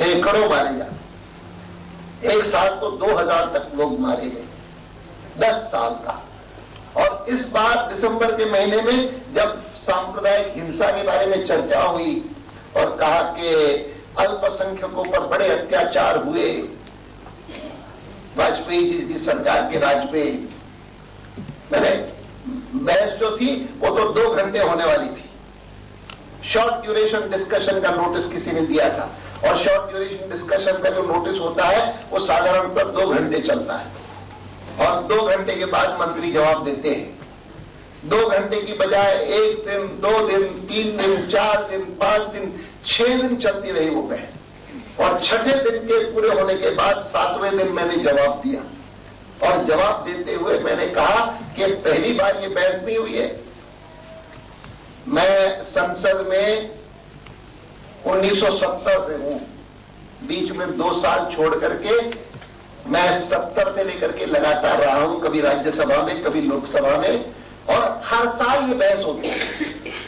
सैकड़ों मारे जाते। एक साल तो 2000 तक लोग मारे गए, 10 साल का। और इस बार दिसंबर के महीने में जब सांप्रदायिक हिंसा के बारे में चर्चा हुई और कहा कि अल्पसंख्यकों पर बड़े अत्याचार हुए वाजपेयी जी की सरकार के राज में, मैंने बहस जो थी वो तो 2 घंटे होने वाली थी। शॉर्ट ड्यूरेशन डिस्कशन का नोटिस किसी ने दिया था, और शॉर्ट ड्यूरेशन डिस्कशन का जो नोटिस होता है वो साधारणतः 2 घंटे चलता है, और 2 घंटे के बाद मंत्री जवाब देते हैं। 2 घंटे की बजाय 1 दिन, 2 दिन, 3 दिन, 4 दिन, 5 दिन, 6 दिन चलती रही वो बहस, और छठे दिन के पूरे होने के बाद 7वें दिन मैंने जवाब दिया। और जवाब देते हुए मैंने कहा कि पहली बार ये बहस नहीं हुई है। मैं संसद में 1970 से हूं, बीच में 2 साल छोड़ करके मैं 70 से लेकर के लगातार रहा हूं, कभी राज्यसभा में, कभी लोकसभा में, और हर साल ये बहस होती है।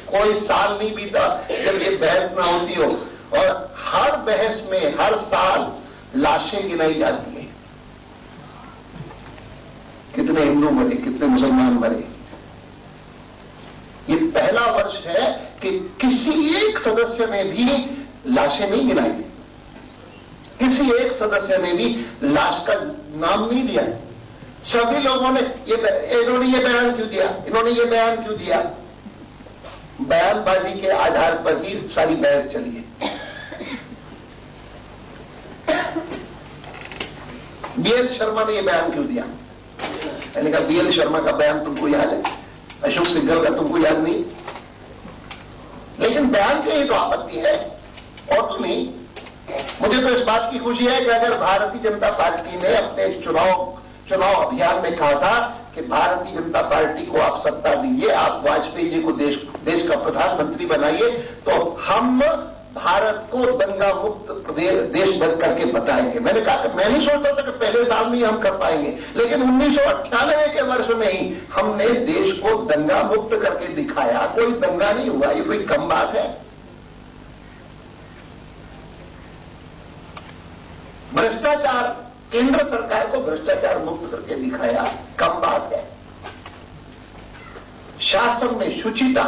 कोई साल नहीं बीता जब ये बहस ना होती हो, और हर बहस में हर साल लाशें गिनाई जाती हैं। कितने हिंदू मरे, कितने मुसलमान मरे। ये पहला वर्ष है कि किसी एक सदस्य ने भी लाशें नहीं गिनाई, किसी एक सदस्य ने भी लाश का नाम नहीं दिया। सभी लोगों ने इन्होंने ये बयान क्यों दिया, इन्होंने ये बयान क्यों दिया, बयानबाजी के आधार पर ही सारी बहस चली है। बीएल शर्मा ने ये बयान क्यों दिया? मैंने कहा बीएल शर्मा का बयान तुमको याद है, अशोक सिंघल का तुमको याद नहीं, लेकिन बयान की ही तो आपत्ति है और तो नहीं। मुझे तो इस बात की खुशी है कि अगर भारतीय जनता पार्टी ने अपने चुनाव अभियान में कहा था कि भारतीय जनता पार्टी को आप सत्ता दीजिए, आप वाजपेयी जी को देश का प्रधानमंत्री बनाइए, तो हम भारत को दंगा मुक्त देश बन करके बताएंगे। मैंने कहा मैं नहीं सोचता था कि पहले साल में ही हम कर पाएंगे, लेकिन 1998 के वर्ष में ही हमने देश को दंगा मुक्त करके दिखाया। कोई दंगा नहीं हुआ, ये कोई कम बात है? भ्रष्टाचार, केंद्र सरकार को भ्रष्टाचार मुक्त करके दिखाया, कम बात है? शासन में शुचिता,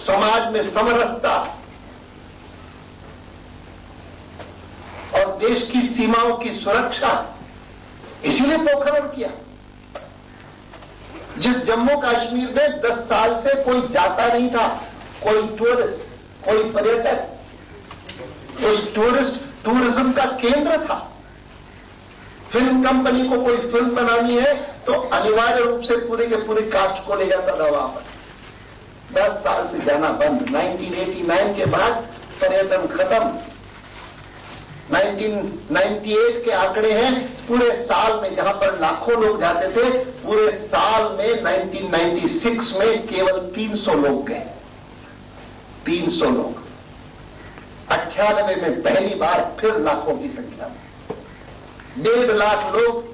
समाज में समरसता और देश की सीमाओं की सुरक्षा, इसीलिए पोखरण किया। जिस जम्मू कश्मीर में 10 साल से कोई जाता नहीं था, कोई टूरिस्ट, कोई पर्यटक, उस टूरिज्म का केंद्र था। फिल्म कंपनी को कोई फिल्म बनानी है तो अनिवार्य रूप से पूरे के पूरे कास्ट को ले जाता था वहां पर। 10 साल से जाना बंद। 1989 के बाद पर्यटन खत्म। 1998 के आंकड़े हैं, पूरे साल में जहां पर लाखों लोग जाते थे, पूरे साल में 1996 में केवल 300 लोग गए। 300 लोग। 98 में पहली बार फिर लाखों की संख्या में 1.5 लाख लोग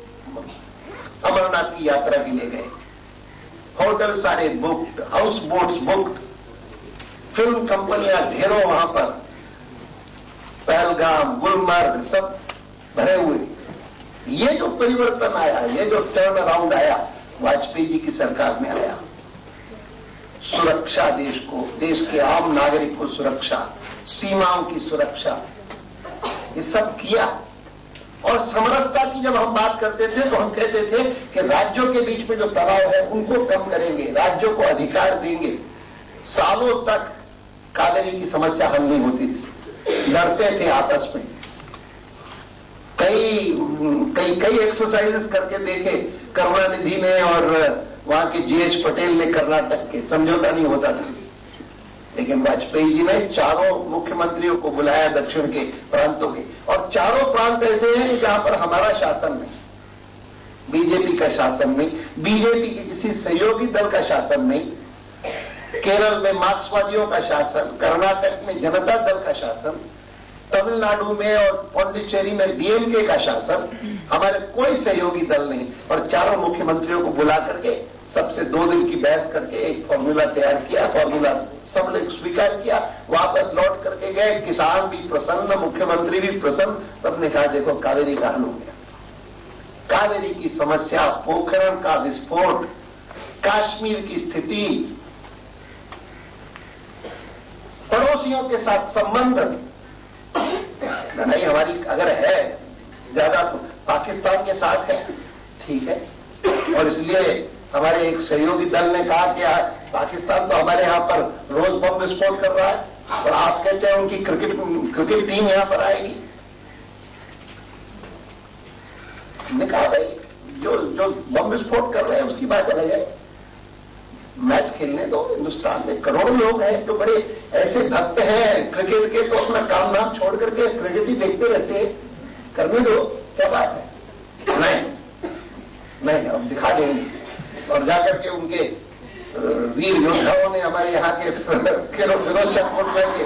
अमरनाथ की यात्रा के लिए गए। होटल सारे booked, house boats booked, film कंपनियां ढेरों वहां पर, पहलगाम, गुलमर्ग सब भरे हुए। ये जो परिवर्तन आया, ये जो टर्न अराउंड आया, वाजपेयी जी की सरकार में आया। सुरक्षा देश को, देश के आम नागरिक को सुरक्षा, सीमाओं की सुरक्षा, ये सब किया। और समरसता की जब हम बात करते थे तो हम कहते थे कि राज्यों के बीच में जो तनाव है उनको कम करेंगे, राज्यों को अधिकार देंगे। सालों तक कावेरी की समस्या हल नहीं होती थी, लड़ते थे आपस में। कई एक्सरसाइजेस करके देखे करुणानिधि ने और वहां के जीएच पटेल ने, कर्नाटक के, समझौता नहीं होता था। लेकिन वाजपेयी जी ने चारों मुख्यमंत्रियों को बुलाया दक्षिण के प्रांतों के, और चारों प्रांत ऐसे हैं जहां पर हमारा शासन नहीं, बीजेपी का शासन नहीं, बीजेपी के किसी सहयोगी दल का शासन नहीं, केरल में मार्क्सवादियों का शासन, कर्नाटक में जनता दल का शासन, तमिलनाडु में और पौंडीचेरी में डीएमके का शासन, हमारे कोई सहयोगी दल नहीं। और चारों मुख्यमंत्रियों को बुला करके सबसे 2 दिन की बहस करके एक फॉर्मूला तैयार किया, फॉर्मूला सब लोग स्वीकार किया, वापस लौट करके गए, किसान भी प्रसन्न, मुख्यमंत्री भी प्रसन्न, सबने कहा देखो कावेरी का हल हो गया। कावेरी की समस्या, पोखरण का विस्फोट, कश्मीर की स्थिति, पड़ोसियों के साथ संबंध, लड़ाई हमारी अगर है ज्यादा तो पाकिस्तान के साथ है, ठीक है, और इसलिए हमारे एक सहयोगी दल ने कहा कि पाकिस्तान तो हमारे यहां पर रोज बम विस्फोट कर रहा है और आप कहते हैं उनकी क्रिकेट टीम यहां पर आएगी। हमने कहा भाई जो बम विस्फोट कर रहे हैं उसकी बात अलग है, मैच खेलने दो। हिंदुस्तान में करोड़ों लोग हैं जो बड़े ऐसे भक्त हैं क्रिकेट के, तो अपना काम नाम छोड़ करके क्रिकेट ही देखते रहते हैं, करने दो, क्या बात है। नहीं अब दिखा देंगे। और जाकर के उनके वीर योद्धाओं ने हमारे यहाँ के फिरोज शाह कोटला के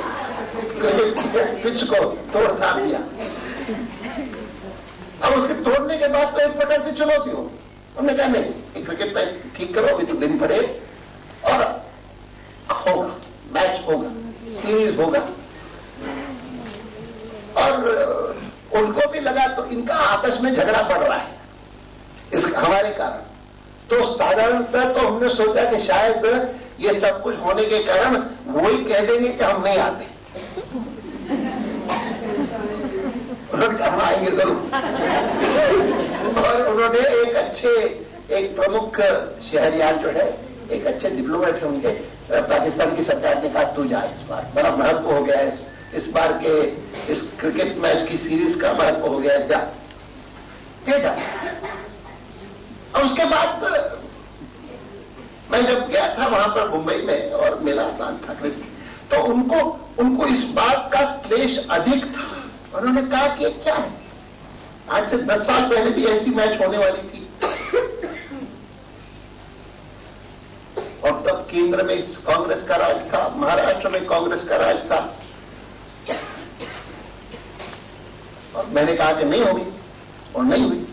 पिच को तोड़ थाम दिया। अब उसके तोड़ने के बाद तो एक प्रकार से चुनौती हो, हमने कहा नहीं, क्रिकेट मैच ठीक करो, अभी तो दिन पड़े और होगा, मैच होगा, सीरीज होगा। और उनको भी लगा तो इनका आपस में झगड़ा बढ़ रहा है इस हमारे कारण, तो साधारणतः तो हमने सोचा कि शायद ये सब कुछ होने के कारण वो ही कह देंगे कि हम नहीं आते, उन्होंने कहा हम आएंगे जरूर। और उन्होंने एक प्रमुख शहरियार जो है, एक अच्छे डिप्लोमेट है उनके, पाकिस्तान की सरकार ने कहा तू जा, इस बार बड़ा महत्व हो गया है, इस बार के इस क्रिकेट मैच की सीरीज का महत्व हो गया है, जा। और उसके बाद मैं जब गया था वहां पर मुंबई में और मिला था ठाकरे से, तो उनको इस बात का क्लेश अधिक था। उन्होंने कहा कि क्या है, आज से 10 साल पहले भी ऐसी मैच होने वाली थी और तब केंद्र में कांग्रेस का राज था, महाराष्ट्र में कांग्रेस का राज था, और मैंने कहा कि नहीं होगी और नहीं हुई।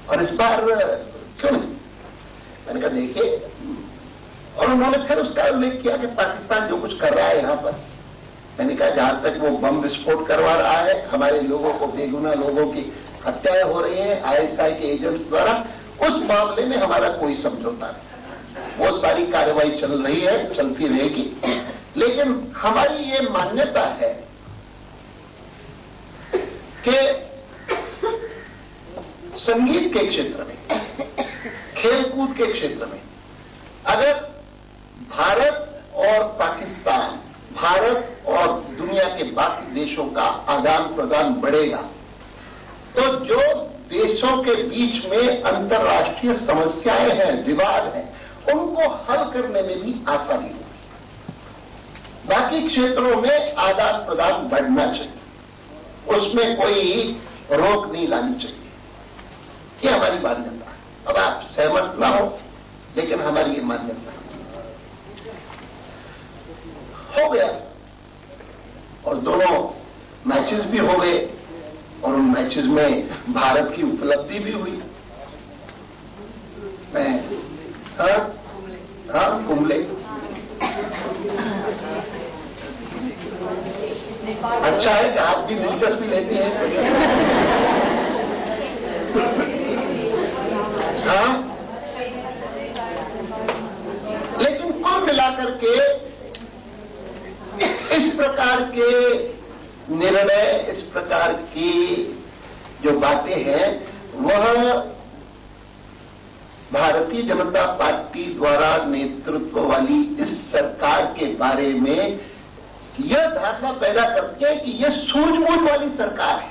और इस बार क्यों नहीं, मैंने कहा देखिए, और उन्होंने फिर उसका उल्लेख किया कि पाकिस्तान जो कुछ कर रहा है यहां पर, मैंने कहा जहां तक वो बम विस्फोट करवा रहा है, हमारे लोगों को, बेगुनाह लोगों की हत्याएं हो रही हैं आईएसआई के एजेंट्स द्वारा, उस मामले में हमारा कोई समझौता नहीं, वो सारी कार्रवाई चल रही है, चलती रहेगी। लेकिन हमारी ये मान्यता है कि संगीत के क्षेत्र में, खेलकूद के क्षेत्र में अगर भारत और पाकिस्तान, भारत और दुनिया के बाकी देशों का आदान प्रदान बढ़ेगा, तो जो देशों के बीच में अंतर्राष्ट्रीय समस्याएं हैं, विवाद हैं, उनको हल करने में भी आसानी होगी। बाकी क्षेत्रों में आदान प्रदान बढ़ना चाहिए, उसमें कोई रोक नहीं लानी चाहिए, ये हमारी मान्यता है। अब आप सहमत ना हो, लेकिन हमारी ये मान्यता हो गया। और दोनों मैचेस भी हो गए और उन मैचेस में भारत की उपलब्धि भी हुई। हाँ कुंबले, अच्छा है कि आप भी दिलचस्पी लेती हैं। हाँ, लेकिन कुल मिलाकर के इस प्रकार के निर्णय, इस प्रकार की जो बातें हैं, वह भारतीय जनता पार्टी द्वारा नेतृत्व वाली इस सरकार के बारे में यह धारणा पैदा करती है कि यह सूझबूझ वाली सरकार है।